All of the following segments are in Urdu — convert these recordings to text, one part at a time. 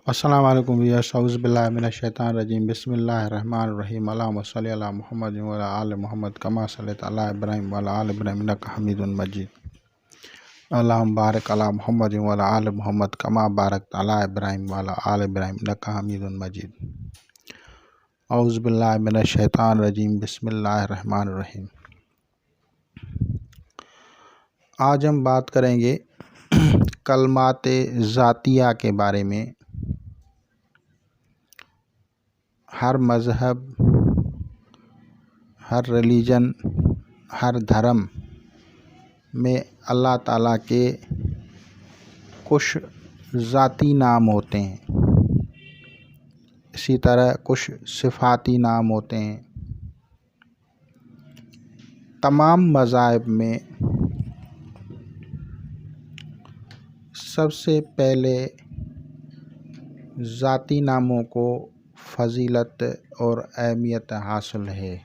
السلام علیکم ویئرس، اعوذ باللہ من الشیطان الرجیم، بسم اللہ الرحمن الرحیم، اللہم صلی علی محمد وعلی آل محمد کما صلیت علی ابراہیم وعلی آل ابراہیم انک حمید مجید، اللہم بارک علی محمد وعلی آل محمد کما بارکت علی ابراہیم وعلی آل ابراہیم انک حمید مجید۔ اعوذ باللہ من الشیطان الرجیم، بسم اللہ الرحمن الرحیم۔ آج ہم بات کریں گے کلمات ذاتیہ کے بارے میں۔ ہر مذہب، ہر ریلیجن، ہر دھرم میں اللہ تعالیٰ کے کچھ ذاتی نام ہوتے ہیں، اسی طرح کچھ صفاتی نام ہوتے ہیں۔ تمام مذاہب میں سب سے پہلے ذاتی ناموں کو فضیلت اور اہمیت حاصل ہے۔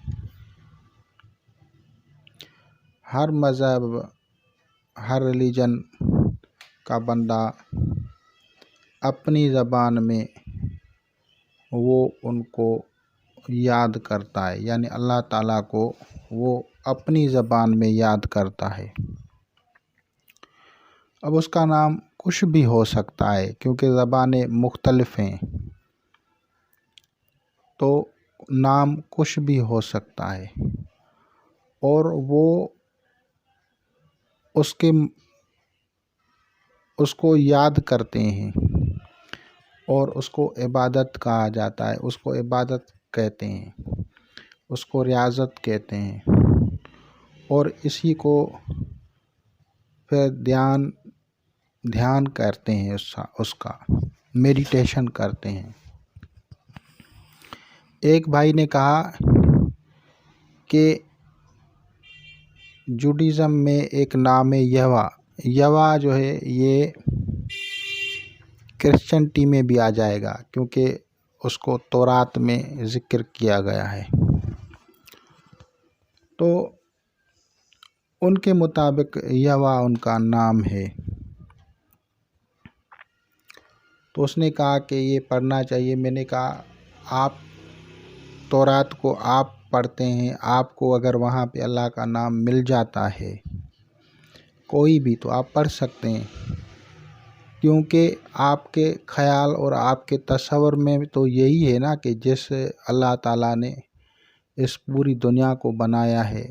ہر مذہب، ہر ریلیجن کا بندہ اپنی زبان میں وہ ان کو یاد کرتا ہے، یعنی اللہ تعالیٰ کو وہ اپنی زبان میں یاد کرتا ہے۔ اب اس کا نام کچھ بھی ہو سکتا ہے کیونکہ زبانیں مختلف ہیں، تو نام کچھ بھی ہو سکتا ہے، اور وہ اس کو یاد کرتے ہیں، اور اس کو عبادت کہا جاتا ہے، اس کو عبادت کہتے ہیں، اس کو ریاضت کہتے ہیں، اور اسی کو پھر دھیان کرتے ہیں، اس کا میڈیٹیشن کرتے ہیں۔ ایک بھائی نے کہا کہ جوڈیزم میں ایک نام ہے یہوہ جو ہے یہ کرسچنٹی میں بھی آ جائے گا کیونکہ اس کو تورات میں ذکر کیا گیا ہے۔ تو ان کے مطابق یہوہ ان کا نام ہے۔ تو اس نے کہا کہ یہ پڑھنا چاہیے۔ میں نے کہا آپ تورات کو آپ پڑھتے ہیں، آپ کو اگر وہاں پہ اللہ کا نام مل جاتا ہے کوئی بھی تو آپ پڑھ سکتے ہیں، کیونکہ آپ کے خیال اور آپ کے تصور میں تو یہی ہے نا کہ جس اللہ تعالیٰ نے اس پوری دنیا کو بنایا ہے،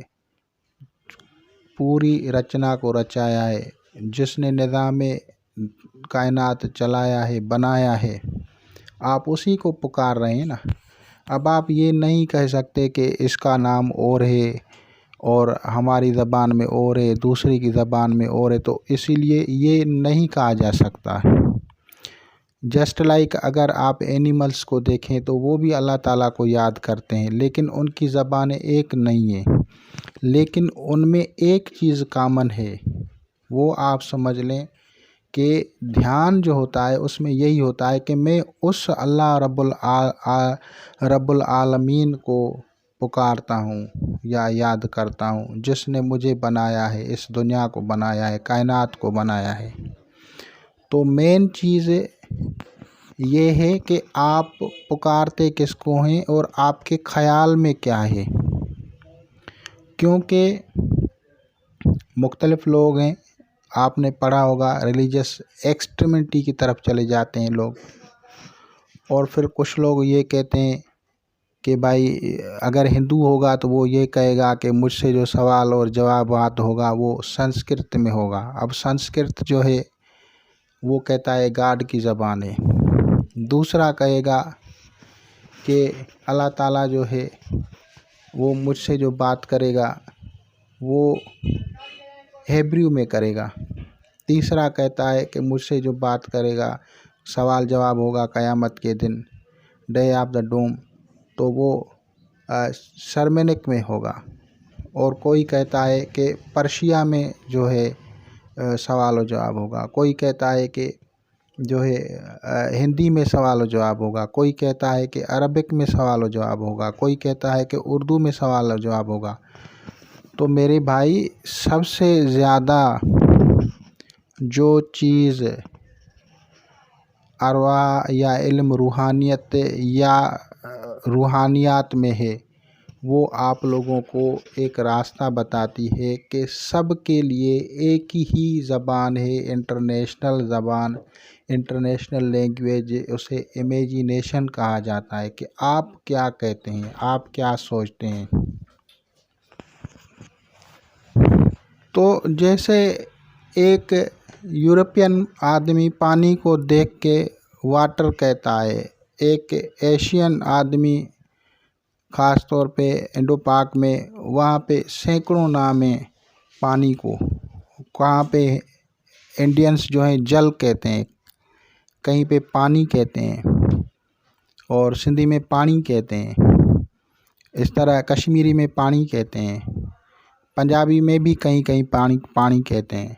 پوری رچنا کو رچایا ہے، جس نے نظام کائنات چلایا ہے، بنایا ہے، آپ اسی کو پکار رہے ہیں نا۔ اب آپ یہ نہیں کہہ سکتے کہ اس کا نام اور ہے اور ہماری زبان میں اور ہے، دوسری کی زبان میں اور ہے، تو اسی لیے یہ نہیں کہا جا سکتا۔ جسٹ لائک اگر آپ اینیملز کو دیکھیں تو وہ بھی اللہ تعالیٰ کو یاد کرتے ہیں، لیکن ان کی زبانیں ایک نہیں ہیں، لیکن ان میں ایک چیز کامن ہے، وہ آپ سمجھ لیں کہ دھیان جو ہوتا ہے اس میں یہی ہوتا ہے کہ میں اس اللہ رب العالمین کو پکارتا ہوں یا یاد کرتا ہوں جس نے مجھے بنایا ہے، اس دنیا کو بنایا ہے، کائنات کو بنایا ہے۔ تو مین چیز یہ ہے کہ آپ پکارتے کس کو ہیں اور آپ کے خیال میں کیا ہے، کیونکہ مختلف لوگ ہیں۔ آپ نے پڑھا ہوگا ریلیجس ایکسٹریمٹی کی طرف چلے جاتے ہیں لوگ، اور پھر کچھ لوگ یہ کہتے ہیں کہ بھائی اگر ہندو ہوگا تو وہ یہ کہے گا کہ مجھ سے جو سوال اور جوابات ہوگا وہ سنسکرت میں ہوگا۔ اب سنسکرت جو ہے وہ کہتا ہے گاڈ کی زبان ہے۔ دوسرا کہے گا کہ اللہ تعالیٰ جو ہے وہ مجھ سے جو بات کرے گا وہ ہیبریو میں کرے گا۔ تیسرا کہتا ہے کہ مجھ سے جو بات کرے گا، سوال جواب ہوگا قیامت کے دن، ڈے آف دا ڈوم، تو وہ سرمینک میں ہوگا۔ اور کوئی کہتا ہے کہ پرشیا میں جو ہے سوال و جواب ہوگا، کوئی کہتا ہے کہ جو ہے ہندی میں سوال و جواب ہوگا، کوئی کہتا ہے کہ عربک میں سوال و جواب ہوگا، کوئی کہتا ہے کہ اردو میں سوال و جواب ہوگا۔ تو میرے بھائی سب سے زیادہ جو چیز ارواح یا علم روحانیات میں ہے، وہ آپ لوگوں کو ایک راستہ بتاتی ہے کہ سب کے لیے ایک ہی زبان ہے، انٹرنیشنل زبان، انٹرنیشنل لینگویج، اسے امیجینیشن کہا جاتا ہے کہ آپ کیا کہتے ہیں، آپ کیا سوچتے ہیں۔ تو جیسے ایک یورپین آدمی پانی کو دیکھ کے واٹر کہتا ہے، ایک ایشین آدمی خاص طور پہ انڈو پاک میں وہاں پہ سینکڑوں نام ہیں پانی کو، وہاں پہ انڈینس جو ہیں جل کہتے ہیں، کہیں پہ پانی کہتے ہیں، اور سندھی میں پانی کہتے ہیں، اس طرح کشمیری میں پانی کہتے ہیں، پنجابی میں بھی کہیں کہیں پانی کہتے ہیں،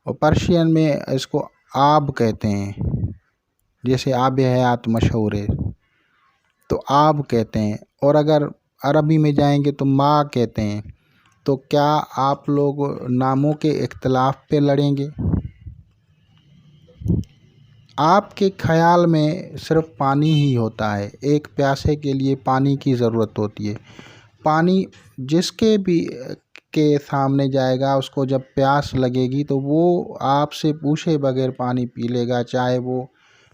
اور پرشین میں اس کو آب کہتے ہیں، جیسے آب حیات مشہور ہے تو آب کہتے ہیں، اور اگر عربی میں جائیں گے تو ماں کہتے ہیں۔ تو کیا آپ لوگ ناموں کے اختلاف پہ لڑیں گے؟ آپ کے خیال میں صرف پانی ہی ہوتا ہے، ایک پیاسے کے لیے پانی کی ضرورت ہوتی ہے۔ پانی جس کے سامنے جائے گا، اس کو جب پیاس لگے گی تو وہ آپ سے پوچھے بغیر پانی پی لے گا، چاہے وہ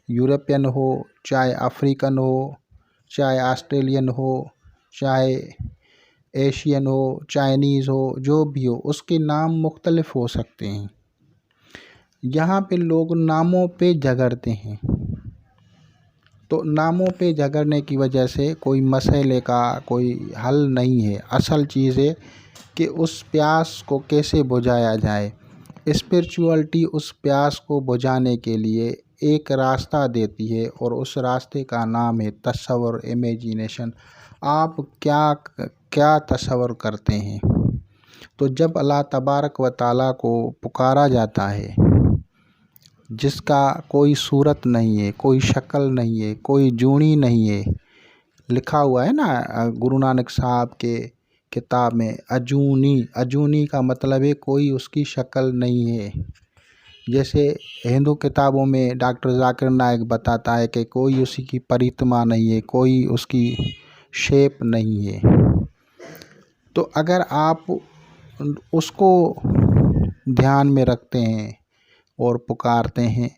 یورپین ہو، چاہے افریقن ہو، چاہے آسٹریلین ہو، چاہے ایشین ہو، چائنیز ہو، جو بھی ہو، اس کے نام مختلف ہو سکتے ہیں۔ یہاں پہ لوگ ناموں پہ جھگڑتے ہیں، تو ناموں پہ جھگڑنے کی وجہ سے کوئی مسئلے کا کوئی حل نہیں ہے۔ اصل چیز ہے کہ اس پیاس کو کیسے بجھایا جائے۔ اسپرچوالٹی اس پیاس کو بجھانے کے لیے ایک راستہ دیتی ہے، اور اس راستے کا نام ہے تصور، امیجینیشن۔ آپ کیا تصور کرتے ہیں؟ تو جب اللہ تبارک و تعالیٰ کو پکارا جاتا ہے، جس کا کوئی صورت نہیں ہے، کوئی شکل نہیں ہے، کوئی جونی نہیں ہے، لکھا ہوا ہے نا گرو نانک صاحب کے کتاب میں، اجونی کا مطلب ہے کوئی اس کی شکل نہیں ہے۔ جیسے ہندو کتابوں میں ڈاکٹر ذاکر نائک بتاتا ہے کہ کوئی اسی کی پریتما نہیں ہے، کوئی اس کی شیپ نہیں ہے۔ تو اگر آپ اس کو دھیان میں رکھتے ہیں اور پکارتے ہیں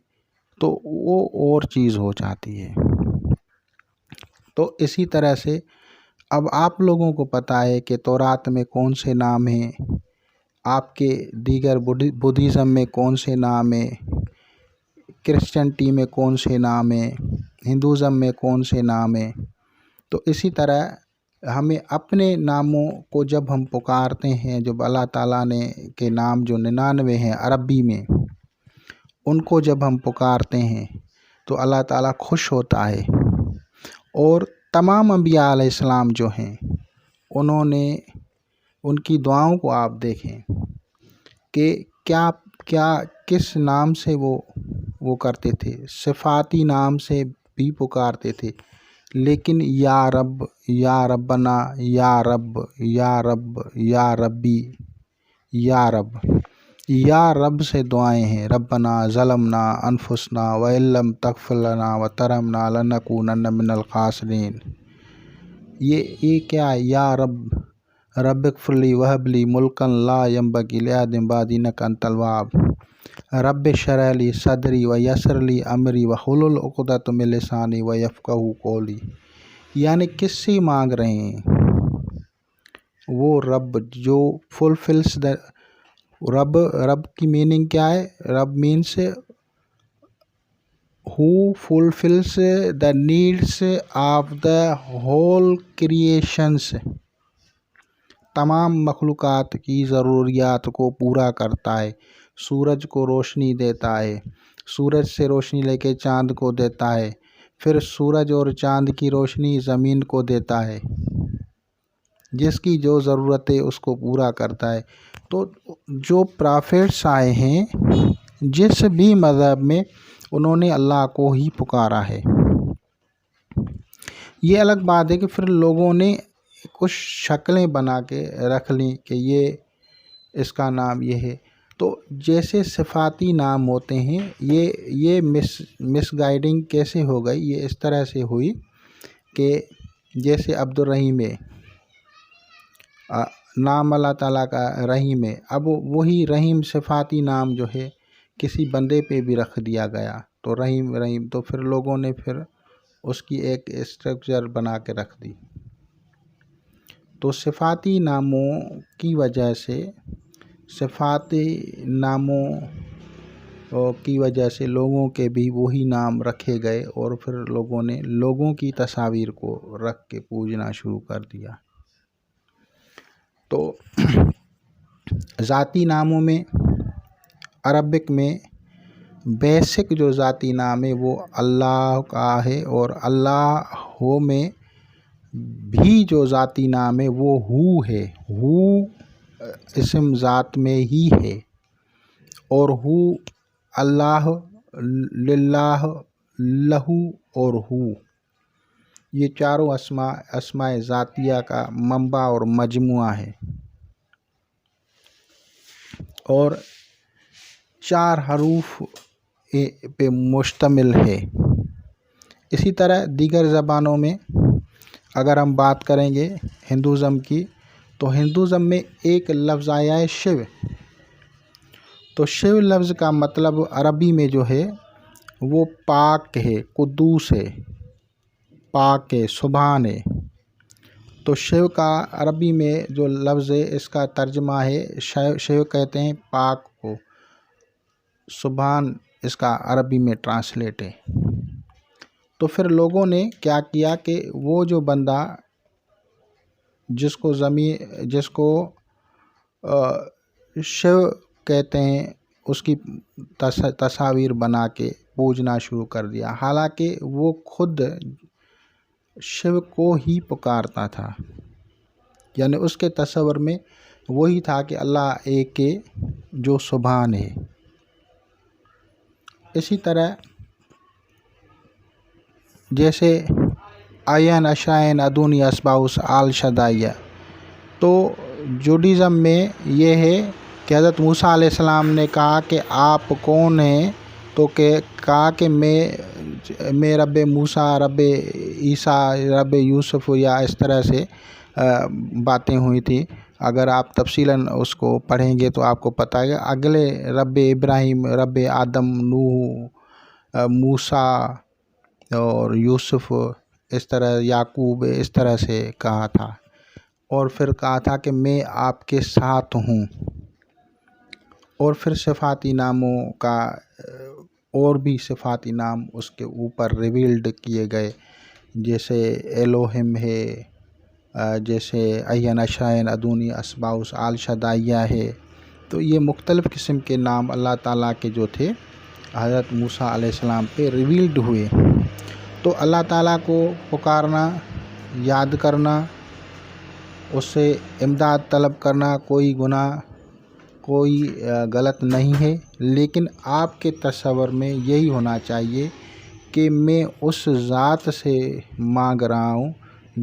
تو وہ اور چیز ہو جاتی ہے۔ تو اسی طرح سے اب آپ لوگوں کو پتہ ہے کہ تورات میں کون سے نام ہیں، آپ کے دیگر بدھزم میں کون سے نام ہیں، کرسچنٹی میں کون سے نام ہیں، ہندوازم میں کون سے نام ہیں۔ تو اسی طرح ہمیں اپنے ناموں کو جب ہم پکارتے ہیں، جب اللہ تعالیٰ نے کے نام جو 99 ہیں عربی میں، ان کو جب ہم پکارتے ہیں تو اللہ تعالیٰ خوش ہوتا ہے۔ اور تمام انبیاء علیہ السلام جو ہیں، انہوں نے ان کی دعاؤں کو آپ دیکھیں کہ کس نام سے وہ کرتے تھے، صفاتی نام سے بھی پکارتے تھے، لیکن یا رب، یا ربنا، یا رب، یا رب، یا ربی، یا رب، یا رب سے دعائیں ہیں۔ ربنا ظلمنا انفسنا وان لم تغفر لنا وترحمنا لنکونن من الخاسرین۔ یہ کیا ہے؟ یا رب اغفر لی وہب لی ملکا لا ینبغی لأحد بعدی انک انت الوہاب، رب اشرح لی صدری ویسر لی امری واحلل عقدۃ من لسانی یفقہوا قولی۔ یعنی کس سے مانگ رہے ہیں؟ وہ رب جو فلفلس رب کی میننگ کیا ہے؟ رب means who fulfills the needs of the whole creations، تمام مخلوقات کی ضروریات کو پورا کرتا ہے۔ سورج کو روشنی دیتا ہے، سورج سے روشنی لے کے چاند کو دیتا ہے، پھر سورج اور چاند کی روشنی زمین کو دیتا ہے، جس کی جو ضرورت ہے اس کو پورا کرتا ہے۔ تو جو پرافٹس آئے ہیں جس بھی مذہب میں، انہوں نے اللہ کو ہی پکارا ہے۔ یہ الگ بات ہے کہ پھر لوگوں نے کچھ شکلیں بنا کے رکھ لیں کہ یہ اس کا نام یہ ہے۔ تو جیسے صفاتی نام ہوتے ہیں، یہ مس گائیڈنگ کیسے ہو گئی؟ یہ اس طرح سے ہوئی کہ جیسے عبد الرحیم ہے، نام اللہ تعالیٰ کا رحیم ہے، اب وہی رحیم صفاتی نام جو ہے کسی بندے پہ بھی رکھ دیا گیا تو رحیم، تو پھر لوگوں نے پھر اس کی ایک اسٹرکچر بنا کے رکھ دی۔ تو صفاتی ناموں کی وجہ سے، لوگوں کے بھی وہی نام رکھے گئے اور پھر لوگوں نے لوگوں کی تصاویر کو رکھ کے پوجنا شروع کر دیا۔ تو ذاتی ناموں میں عربک میں بیسک جو ذاتی نام ہے وہ اللہ کا ہے، اور اللہ میں بھی جو ذاتی نام ہے وہ ہو ہے۔ ہو اسم ذات میں ہی ہے، اور ہو اللہ، للہ، لہو اور ہو، یہ چاروں اسماء ذاتیہ کا منبع اور مجموعہ ہے، اور 4 حروف پہ مشتمل ہے۔ اسی طرح دیگر زبانوں میں اگر ہم بات کریں گے ہندوازم کی، تو ہندوازم میں ایک لفظ آیا ہے شیو۔ تو شیو لفظ کا مطلب عربی میں جو ہے وہ پاک ہے، قدوس ہے، پاک ہے، سبحان ہے۔ تو شیو کا عربی میں جو لفظ ہے اس کا ترجمہ ہے، شیو کہتے ہیں پاک کو، سبحان اس کا عربی میں ٹرانسلیٹ ہے۔ تو پھر لوگوں نے کیا کیا کہ وہ جو بندہ جس کو شیو کہتے ہیں اس کی تصاویر بنا کے پوجنا شروع کر دیا، حالانکہ وہ خود شیو کو ہی پکارتا تھا، یعنی اس کے تصور میں وہی تھا کہ اللہ ایک ہے جو سبحان ہے۔ اسی طرح جیسے عین، اشائن، ادونی، اسباؤس، آل شدائیہ، تو جوڈیزم میں یہ ہے کہ حضرت موسیٰ علیہ السلام نے کہا کہ آپ کون ہیں؟ تو کہا کہ میں رب موسیٰ، رب عیسیٰ، رب یوسف، یا اس طرح سے باتیں ہوئی تھیں۔ اگر آپ تفصیلاً اس کو پڑھیں گے تو آپ کو پتہ ہے، اگلے رب ابراہیم، رب آدم، نوح، موسیٰ اور یوسف، اس طرح یعقوب، اس طرح سے کہا تھا، اور پھر کہا تھا کہ میں آپ کے ساتھ ہوں۔ اور پھر صفاتی ناموں کا اور بھی صفاتی نام اس کے اوپر ریویلڈ کیے گئے، جیسے الوہم ہے، جیسے عین، اشائن، ادونی، اسباؤس، آل شدائیہ ہے۔ تو یہ مختلف قسم کے نام اللہ تعالیٰ کے جو تھے حضرت موسیٰ علیہ السلام پہ ریویلڈ ہوئے۔ تو اللہ تعالیٰ کو پکارنا، یاد کرنا، اس سے امداد طلب کرنا کوئی گناہ، کوئی غلط نہیں ہے، لیکن آپ کے تصور میں یہی ہونا چاہیے کہ میں اس ذات سے مانگ رہا ہوں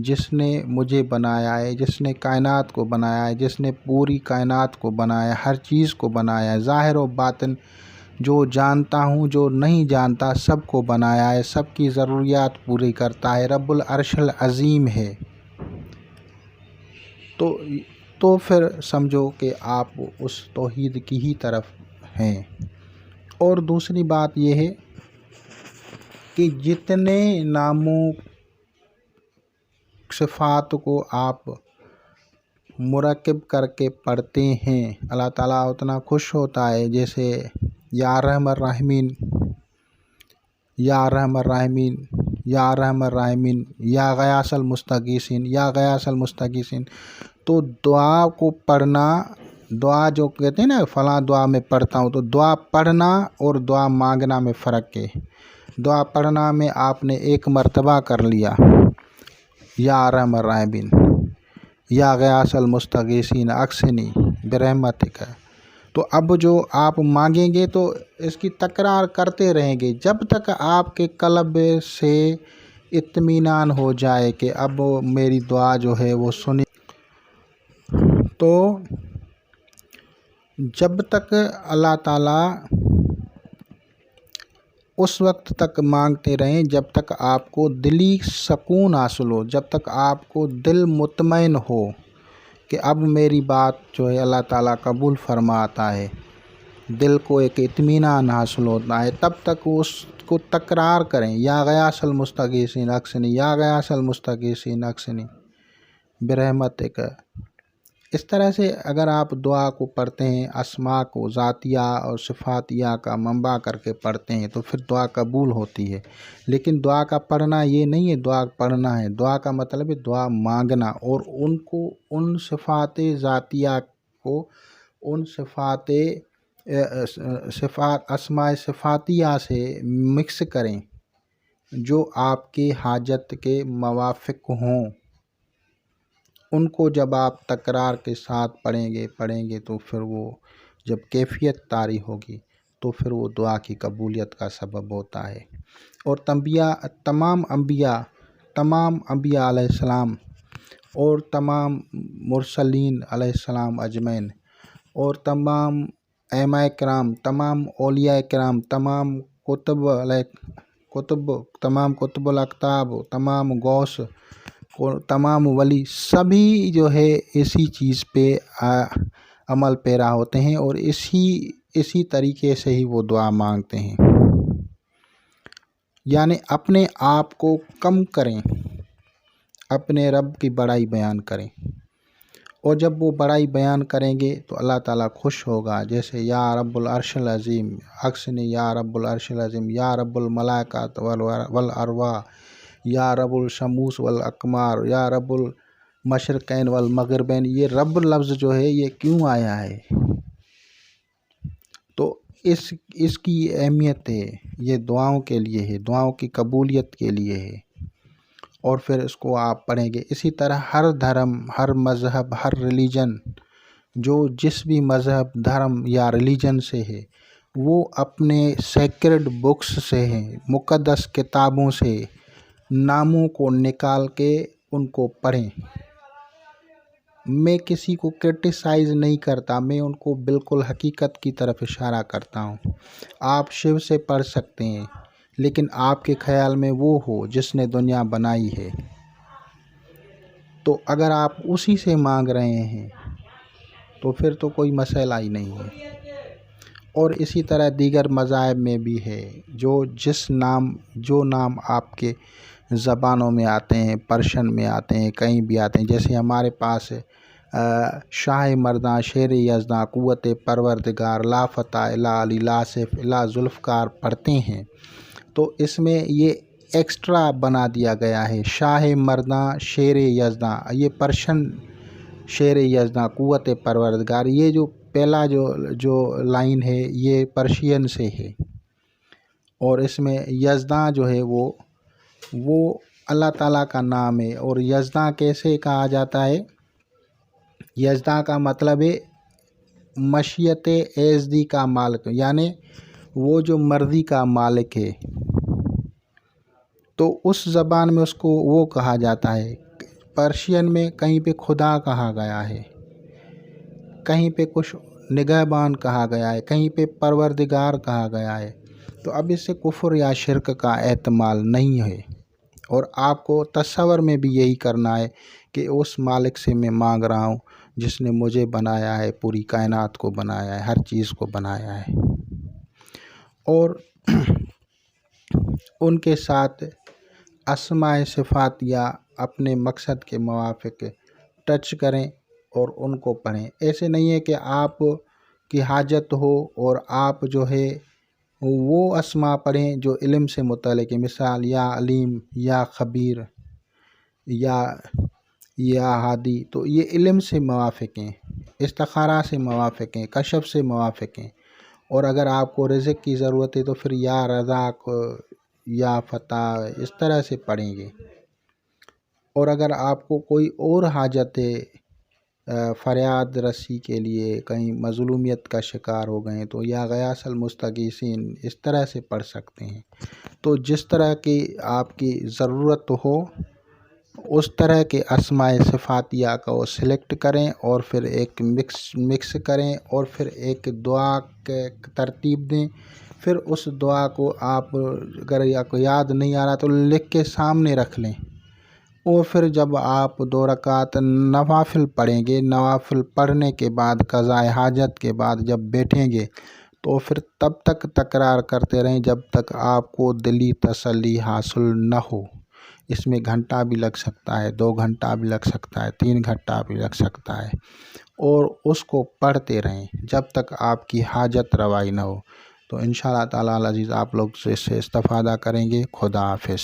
جس نے مجھے بنایا ہے، جس نے کائنات کو بنایا ہے، جس نے پوری کائنات کو بنایا ہے، ہر چیز کو بنایا ہے، ظاہر و باطن، جو جانتا ہوں، جو نہیں جانتا، سب کو بنایا ہے، سب کی ضروریات پوری کرتا ہے، رب العرش العظیم ہے۔ تو پھر سمجھو کہ آپ اس توحید کی ہی طرف ہیں۔ اور دوسری بات یہ ہے کہ جتنے ناموں، صفات کو آپ مرکب کر کے پڑھتے ہیں اللہ تعالیٰ اتنا خوش ہوتا ہے، جیسے یا رحم الرحمین، یا رحم الرحمین، یا رحم الرحمین، یا غیاث المستغیثین، یا غیاث المستغیثین۔ تو دعا کو پڑھنا، دعا جو کہتے ہیں نا فلاں دعا میں پڑھتا ہوں، تو دعا پڑھنا اور دعا مانگنا میں فرق ہے۔ دعا پڑھنا میں آپ نے ایک مرتبہ کر لیا یا رحم الرحمین، یا غیاث المستغیثین اغثنی برحمتک، تو اب جو آپ مانگیں گے تو اس کی تکرار کرتے رہیں گے جب تک آپ کے قلب سے اطمینان ہو جائے کہ اب میری دعا جو ہے وہ سنی۔ تو جب تک اللہ تعالیٰ اس وقت تک مانگتے رہیں جب تک آپ کو دلی سکون حاصل ہو، جب تک آپ کو دل مطمئن ہو کہ اب میری بات جو ہے اللہ تعالیٰ قبول فرماتا ہے، دل کو ایک اطمینان حاصل ہوتا ہے، تب تک اس کو تکرار کریں، یا غیاث المستغیثین اغثنی، یا غیاث المستغیثین اغثنی برحمتک۔ اس طرح سے اگر آپ دعا کو پڑھتے ہیں، اسماء کو ذاتیہ اور صفاتیہ کا منبع کر کے پڑھتے ہیں، تو پھر دعا قبول ہوتی ہے۔ لیکن دعا کا پڑھنا یہ نہیں ہے دعا پڑھنا ہے، دعا کا مطلب ہے دعا مانگنا، اور ان کو ان صفات ذاتیہ کو ان صفات اسماء صفاتیہ سے مکس کریں جو آپ کے حاجت کے موافق ہوں۔ ان کو جب آپ تکرار کے ساتھ پڑھیں گے تو پھر وہ جب کیفیت طاری ہوگی تو پھر وہ دعا کی قبولیت کا سبب ہوتا ہے۔ اور تمام انبیاء علیہ السلام اور تمام مرسلین علیہ السلام اجمعین اور تمام ائمہ کرام، تمام اولیاء کرام، تمام تمام قطب الاقطاب، تمام غوث، تمام ولی، سبھی جو ہے اسی چیز پہ عمل پیرا ہوتے ہیں اور اسی طریقے سے ہی وہ دعا مانگتے ہیں۔ یعنی اپنے آپ کو کم کریں، اپنے رب کی بڑائی بیان کریں، اور جب وہ بڑائی بیان کریں گے تو اللہ تعالیٰ خوش ہوگا۔ جیسے یا رب العرش العظیم اغثنی، یا رب العرش العظیم، یا رب الملائکۃ والارواح، یا رب الشموس والاقمار، یا رب المشرقین والمغربین۔ یہ رب لفظ جو ہے یہ کیوں آیا ہے؟ تو اس کی اہمیت ہے، یہ دعاؤں کے لیے ہے، دعاؤں کی قبولیت کے لیے ہے، اور پھر اس کو آپ پڑھیں گے۔ اسی طرح ہر دھرم، ہر مذہب، ہر ریلیجن، جو جس بھی مذہب، دھرم یا ریلیجن سے ہے، وہ اپنے سیکرڈ بکس سے ہیں، مقدس کتابوں سے ناموں کو نکال کے ان کو پڑھیں۔ میں کسی کو کرٹیسائز نہیں کرتا، میں ان کو بالکل حقیقت کی طرف اشارہ کرتا ہوں۔ آپ شیو سے پڑھ سکتے ہیں، لیکن آپ کے خیال میں وہ ہو جس نے دنیا بنائی ہے، تو اگر آپ اسی سے مانگ رہے ہیں تو پھر تو کوئی مسئلہ ہی نہیں ہے۔ اور اسی طرح دیگر مذاہب میں بھی ہے، جو نام آپ کے زبانوں میں آتے ہیں، پرشن میں آتے ہیں، کہیں بھی آتے ہیں، جیسے ہمارے پاس شاہ مرداں، شیر یزداں، قوت پروردگار، لا فتح، الا علی، لا سیف، الا ذوالفقار پڑھتے ہیں، تو اس میں یہ ایکسٹرا بنا دیا گیا ہے، شاہ مرداں، شیر یزداں، یہ پرشن شیر یزداں، قوت پروردگار، یہ جو پہلا جو لائن ہے یہ پرشین سے ہے، اور اس میں یزداں جو ہے وہ اللہ تعالیٰ کا نام ہے۔ اور یزداں کیسے کہا جاتا ہے؟ یزداں کا مطلب ہے مشیت ایزدی کا مالک، یعنی وہ جو مرضی کا مالک ہے، تو اس زبان میں اس کو وہ کہا جاتا ہے۔ پرشین میں کہیں پہ خدا کہا گیا ہے، کہیں پہ کچھ نگہبان کہا گیا ہے، کہیں پہ پروردگار کہا گیا ہے، تو اب اس سے کفر یا شرک کا احتمال نہیں ہے۔ اور آپ کو تصور میں بھی یہی کرنا ہے کہ اس مالک سے میں مانگ رہا ہوں جس نے مجھے بنایا ہے، پوری کائنات کو بنایا ہے، ہر چیز کو بنایا ہے، اور ان کے ساتھ اسماء صفاتیہ اپنے مقصد کے موافق ٹچ کریں اور ان کو پڑھیں۔ ایسے نہیں ہے کہ آپ کی حاجت ہو اور آپ جو ہے وہ اسماء پڑھیں جو علم سے متعلق ہے، مثال یا علیم، یا خبیر، یا ہادی، تو یہ علم سے موافق ہیں، استخارہ سے موافق ہیں، کشف سے موافق ہیں۔ اور اگر آپ کو رزق کی ضرورت ہے تو پھر یا رزاق، یا فتح، اس طرح سے پڑھیں گے۔ اور اگر آپ کو کوئی اور حاجت ہے، فریاد رسی کے لیے، کہیں مظلومیت کا شکار ہو گئے تو یا غیاث المستغیثین، اس طرح سے پڑھ سکتے ہیں۔ تو جس طرح کی آپ کی ضرورت ہو اس طرح کے اسماء صفاتیہ کو سلیکٹ کریں اور پھر ایک مکس کریں اور پھر ایک دعا کے ترتیب دیں۔ پھر اس دعا کو آپ اگر آپ کو یاد نہیں آ رہا تو لکھ کے سامنے رکھ لیں، اور پھر جب آپ 2 رکعت نوافل پڑھیں گے، نوافل پڑھنے کے بعد قضاء حاجت کے بعد جب بیٹھیں گے تو پھر تب تک تکرار کرتے رہیں جب تک آپ کو دلی تسلی حاصل نہ ہو۔ اس میں گھنٹہ بھی لگ سکتا ہے، 2 گھنٹہ بھی لگ سکتا ہے، 3 گھنٹہ بھی لگ سکتا ہے، اور اس کو پڑھتے رہیں جب تک آپ کی حاجت روائی نہ ہو۔ تو انشاءاللہ تعالیٰ العزیز آپ لوگ سے اس سے استفادہ کریں گے۔ خدا حافظ۔